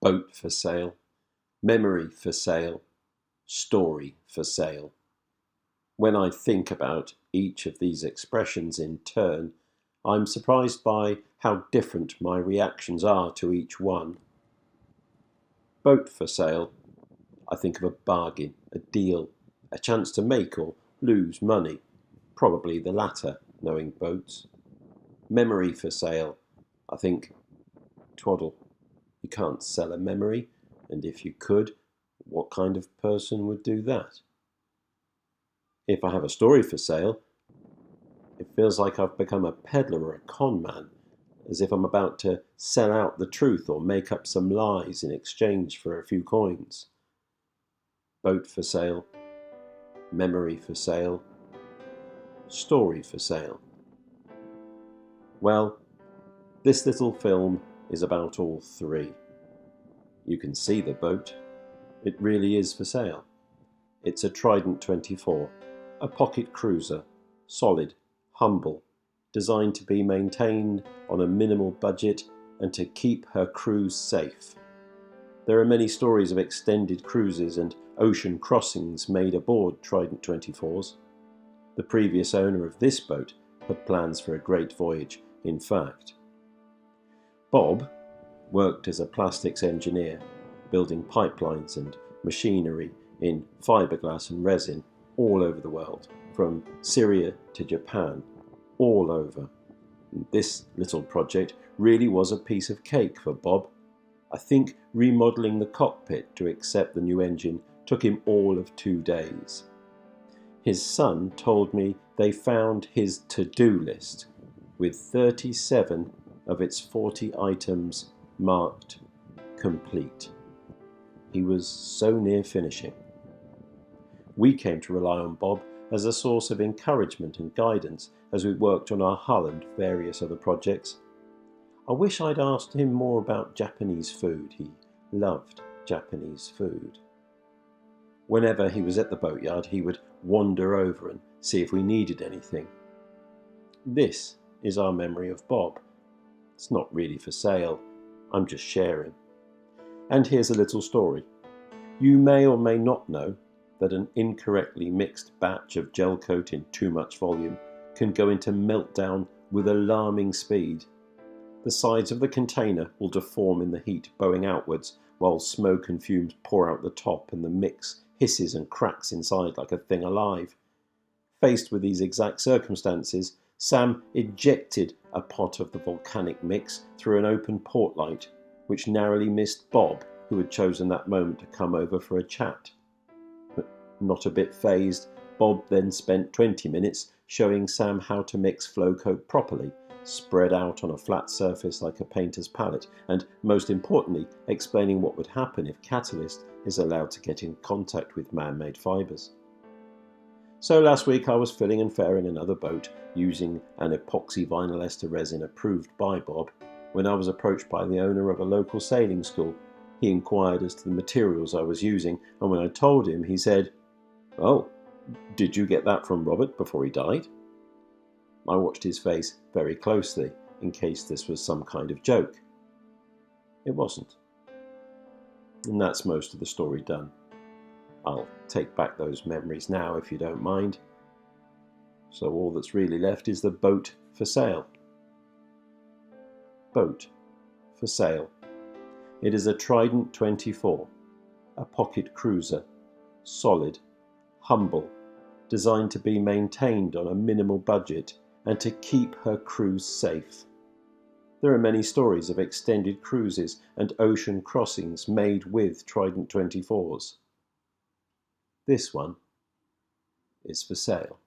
boat for sale, memory for sale, story for sale. When I think about each of these expressions in turn, I'm surprised by how different my reactions are to each one. Boat for sale, I think of a bargain, a deal, a chance to make or lose money, probably the latter, knowing boats. Memory for sale, I think, twaddle. You can't sell a memory, and if you could, what kind of person would do that? If I have a story for sale, it feels like I've become a peddler or a con man, as if I'm about to sell out the truth or make up some lies in exchange for a few coins. Boat for sale, memory for sale, story for sale. Well, this little film is about all three. You can see the boat. It really is for sale. It's a Trident 24, a pocket cruiser, solid, humble, designed to be maintained on a minimal budget and to keep her crews safe. There are many stories of extended cruises and ocean crossings made aboard Trident 24s. The previous owner of this boat had plans for a great voyage, in fact. Bob worked as a plastics engineer, building pipelines and machinery in fiberglass and resin all over the world, from Syria to Japan, all over. This little project really was a piece of cake for Bob. I think remodelling the cockpit to accept the new engine took him all of 2 days. His son told me they found his to-do list with 37 of its 40 items marked complete. He was so near finishing. We came to rely on Bob as a source of encouragement and guidance as we worked on our hull and various other projects. I wish I'd asked him more about Japanese food. He loved Japanese food. Whenever he was at the boatyard, he would wander over and see if we needed anything. This is our memory of Bob. It's not really for sale. I'm just sharing. And here's a little story. You may or may not know that an incorrectly mixed batch of gel coat in too much volume can go into meltdown with alarming speed. The sides of the container will deform in the heat, bowing outwards, while smoke and fumes pour out the top and the mix hisses and cracks inside like a thing alive. Faced with these exact circumstances, Sam ejected a pot of the volcanic mix through an open port light, which narrowly missed Bob, who had chosen that moment to come over for a chat. But not a bit fazed, Bob then spent 20 minutes showing Sam how to mix flow coat properly, spread out on a flat surface like a painter's palette, and most importantly, explaining what would happen if catalyst is allowed to get in contact with man-made fibres. So last week I was filling and fairing another boat using an epoxy vinyl ester resin approved by Bob when I was approached by the owner of a local sailing school. He inquired as to the materials I was using, and when I told him, he said, "Oh, did you get that from Robert before he died?" I watched his face very closely in case this was some kind of joke. It wasn't. And that's most of the story done. I'll take back those memories now if you don't mind. So all that's really left is the boat for sale. Boat for sale. It is a Trident 24, a pocket cruiser, solid, humble, designed to be maintained on a minimal budget and to keep her crews safe. There are many stories of extended cruises and ocean crossings made with Trident 24s. This one is for sale.